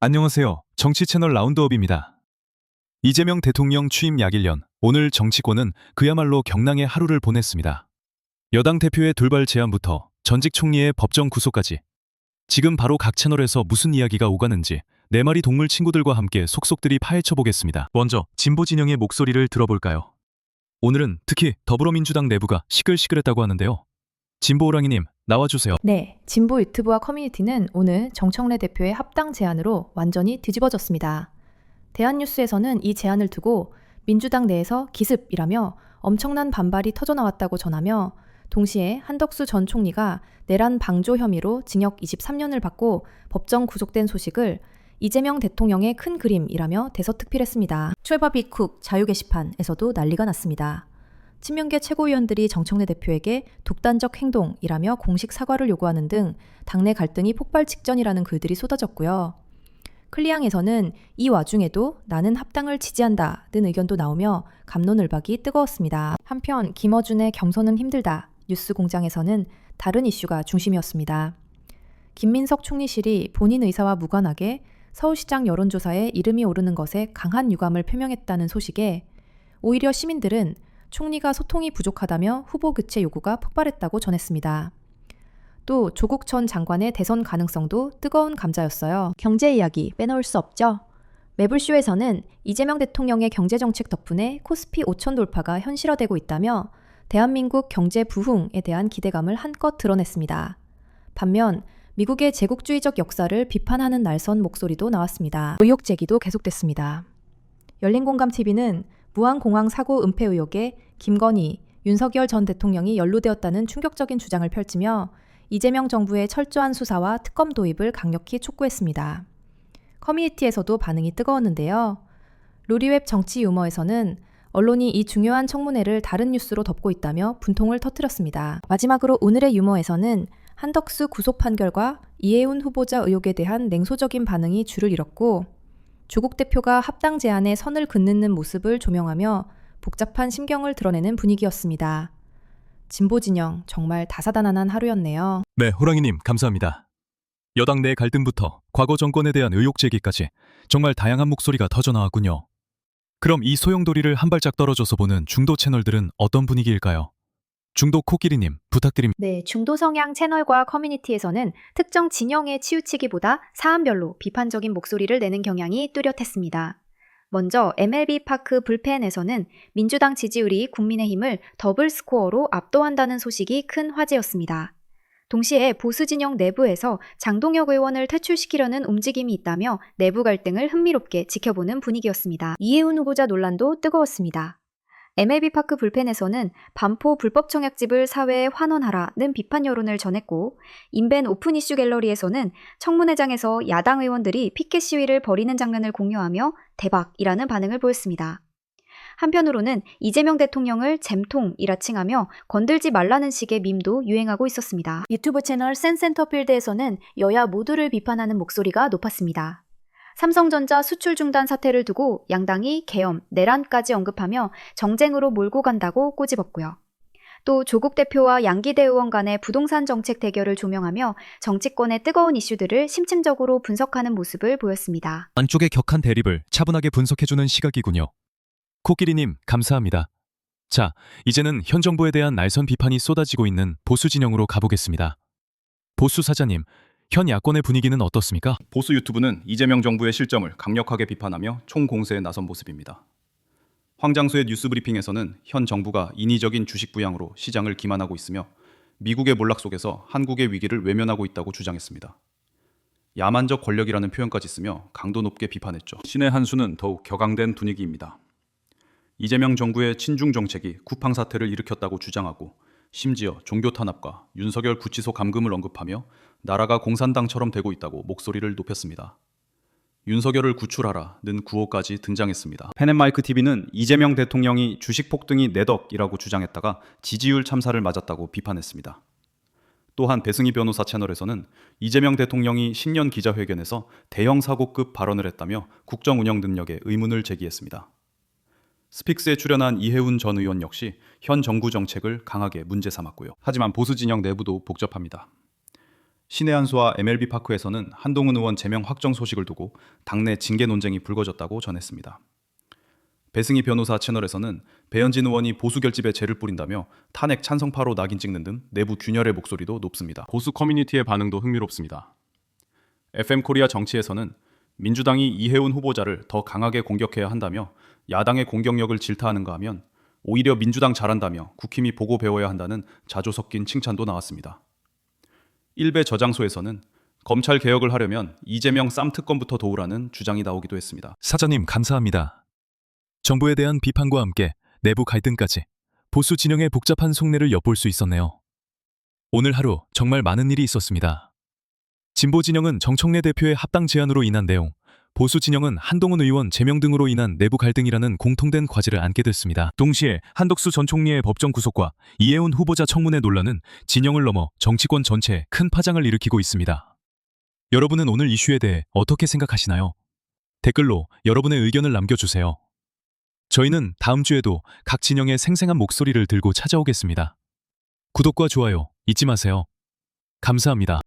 안녕하세요. 정치 채널 라운드업입니다. 이재명 대통령 취임 약 1년, 오늘 정치권은 그야말로 경랑의 하루를 보냈습니다. 여당 대표의 돌발 제안부터 전직 총리의 법정 구속까지 지금 바로 각 채널에서 무슨 이야기가 오가는지 네 마리 동물 친구들과 함께 속속들이 파헤쳐 보겠습니다. 먼저 진보 진영의 목소리를 들어볼까요? 오늘은 특히 더불어민주당 내부가 시끌시끌했다고 하는데요. 진보 호랑이님, 나와주세요. 네, 진보 유튜브와 커뮤니티는 오늘 정청래 대표의 합당 제안으로 완전히 뒤집어졌습니다. 대한뉴스에서는 이 제안을 두고 민주당 내에서 기습이라며 엄청난 반발이 터져나왔다고 전하며 동시에 한덕수 전 총리가 내란 방조 혐의로 징역 23년을 받고 법정 구속된 소식을 이재명 대통령의 큰 그림이라며 대서특필했습니다. 최바비쿡 자유 게시판에서도 난리가 났습니다. 친명계 최고위원들이 정청래 대표에게 독단적 행동이라며 공식 사과를 요구하는 등 당내 갈등이 폭발 직전이라는 글들이 쏟아졌고요. 클리앙에서는 이 와중에도 나는 합당을 지지한다는 의견도 나오며 갑론을박이 뜨거웠습니다. 한편 김어준의 경선은 힘들다 뉴스공장에서는 다른 이슈가 중심이었습니다. 김민석 총리실이 본인 의사와 무관하게 서울시장 여론조사에 이름이 오르는 것에 강한 유감을 표명했다는 소식에 오히려 시민들은 총리가 소통이 부족하다며 후보 교체 요구가 폭발했다고 전했습니다. 또 조국 전 장관의 대선 가능성도 뜨거운 감자였어요. 경제 이야기 빼놓을 수 없죠. 매불쇼에서는 이재명 대통령의 경제정책 덕분에 코스피 5천 돌파가 현실화되고 있다며 대한민국 경제 부흥에 대한 기대감을 한껏 드러냈습니다. 반면 미국의 제국주의적 역사를 비판하는 날선 목소리도 나왔습니다. 의혹 제기도 계속됐습니다. 열린공감TV는 무안공항 사고 은폐 의혹에 김건희, 윤석열 전 대통령이 연루되었다는 충격적인 주장을 펼치며 이재명 정부의 철저한 수사와 특검 도입을 강력히 촉구했습니다. 커뮤니티에서도 반응이 뜨거웠는데요. 루리웹 정치 유머에서는 언론이 이 중요한 청문회를 다른 뉴스로 덮고 있다며 분통을 터뜨렸습니다. 마지막으로 오늘의 유머에서는 한덕수 구속 판결과 이해운 후보자 의혹에 대한 냉소적인 반응이 줄을 잃었고 조국 대표가 합당 제안에 선을 긋는 모습을 조명하며 복잡한 심경을 드러내는 분위기였습니다. 진보 진영 정말 다사다난한 하루였네요. 네, 호랑이님 감사합니다. 여당 내 갈등부터 과거 정권에 대한 의혹 제기까지 정말 다양한 목소리가 터져나왔군요. 그럼 이 소용돌이를 한 발짝 떨어져서 보는 중도 채널들은 어떤 분위기일까요? 중도 코끼리님 부탁드립니다. 네, 중도 성향 채널과 커뮤니티에서는 특정 진영에 치우치기보다 사안별로 비판적인 목소리를 내는 경향이 뚜렷했습니다. 먼저 MLB파크 불펜에서는 민주당 지지율이 국민의힘을 더블 스코어로 압도한다는 소식이 큰 화제였습니다. 동시에 보수 진영 내부에서 장동혁 의원을 퇴출시키려는 움직임이 있다며 내부 갈등을 흥미롭게 지켜보는 분위기였습니다. 이해운 후보자 논란도 뜨거웠습니다. MLB파크 불펜에서는 반포 불법 청약집을 사회에 환원하라는 비판 여론을 전했고 인벤 오픈 이슈 갤러리에서는 청문회장에서 야당 의원들이 피켓 시위를 벌이는 장면을 공유하며 대박이라는 반응을 보였습니다. 한편으로는 이재명 대통령을 잼통이라 칭하며 건들지 말라는 식의 밈도 유행하고 있었습니다. 유튜브 채널 센센터필드에서는 여야 모두를 비판하는 목소리가 높았습니다. 삼성전자 수출 중단 사태를 두고 양당이 계엄, 내란까지 언급하며 정쟁으로 몰고 간다고 꼬집었고요. 또 조국 대표와 양기대 의원 간의 부동산 정책 대결을 조명하며 정치권의 뜨거운 이슈들을 심층적으로 분석하는 모습을 보였습니다. 안쪽의 격한 대립을 차분하게 분석해주는 시각이군요. 코끼리님 감사합니다. 자, 이제는 현 정부에 대한 날선 비판이 쏟아지고 있는 보수 진영으로 가보겠습니다. 보수 사자님, 현 야권의 분위기는 어떻습니까? 보수 유튜브는 이재명 정부의 실정을 강력하게 비판하며 총공세에 나선 모습입니다. 황장수의 뉴스브리핑에서는 현 정부가 인위적인 주식 부양으로 시장을 기만하고 있으며 미국의 몰락 속에서 한국의 위기를 외면하고 있다고 주장했습니다. 야만적 권력이라는 표현까지 쓰며 강도 높게 비판했죠. 신의 한 수는 더욱 격앙된 분위기입니다. 이재명 정부의 친중 정책이 쿠팡 사태를 일으켰다고 주장하고 심지어 종교 탄압과 윤석열 구치소 감금을 언급하며 나라가 공산당처럼 되고 있다고 목소리를 높였습니다. 윤석열을 구출하라는 구호까지 등장했습니다. 펜앤마이크TV는 이재명 대통령이 주식 폭등이 내덕이라고 주장했다가 지지율 참사를 맞았다고 비판했습니다. 또한 배승희 변호사 채널에서는 이재명 대통령이 신년 기자회견에서 대형 사고급 발언을 했다며 국정 운영 능력에 의문을 제기했습니다. 스픽스에 출연한 이해운 전 의원 역시 현 정부 정책을 강하게 문제 삼았고요. 하지만 보수 진영 내부도 복잡합니다. 신의 한수와 MLB 파크에서는 한동훈 의원 제명 확정 소식을 두고 당내 징계 논쟁이 불거졌다고 전했습니다. 배승희 변호사 채널에서는 배현진 의원이 보수 결집에 죄를 뿌린다며 탄핵 찬성파로 낙인 찍는 등 내부 균열의 목소리도 높습니다. 보수 커뮤니티의 반응도 흥미롭습니다. FM코리아 정치에서는 민주당이 이해운 후보자를 더 강하게 공격해야 한다며 야당의 공격력을 질타하는가 하면 오히려 민주당 잘한다며 국힘이 보고 배워야 한다는 자조 섞인 칭찬도 나왔습니다. 일베 저장소에서는 검찰 개혁을 하려면 이재명 쌈특검부터 도우라는 주장이 나오기도 했습니다. 사장님 감사합니다. 정부에 대한 비판과 함께 내부 갈등까지 보수 진영의 복잡한 속내를 엿볼 수 있었네요. 오늘 하루 정말 많은 일이 있었습니다. 진보 진영은 정청래 대표의 합당 제안으로 인한 내용, 보수 진영은 한동훈 의원 제명 등으로 인한 내부 갈등이라는 공통된 과제를 안게 됐습니다. 동시에 한덕수 전 총리의 법정 구속과 이해운 후보자 청문회 논란은 진영을 넘어 정치권 전체에 큰 파장을 일으키고 있습니다. 여러분은 오늘 이슈에 대해 어떻게 생각하시나요? 댓글로 여러분의 의견을 남겨주세요. 저희는 다음 주에도 각 진영의 생생한 목소리를 들고 찾아오겠습니다. 구독과 좋아요 잊지 마세요. 감사합니다.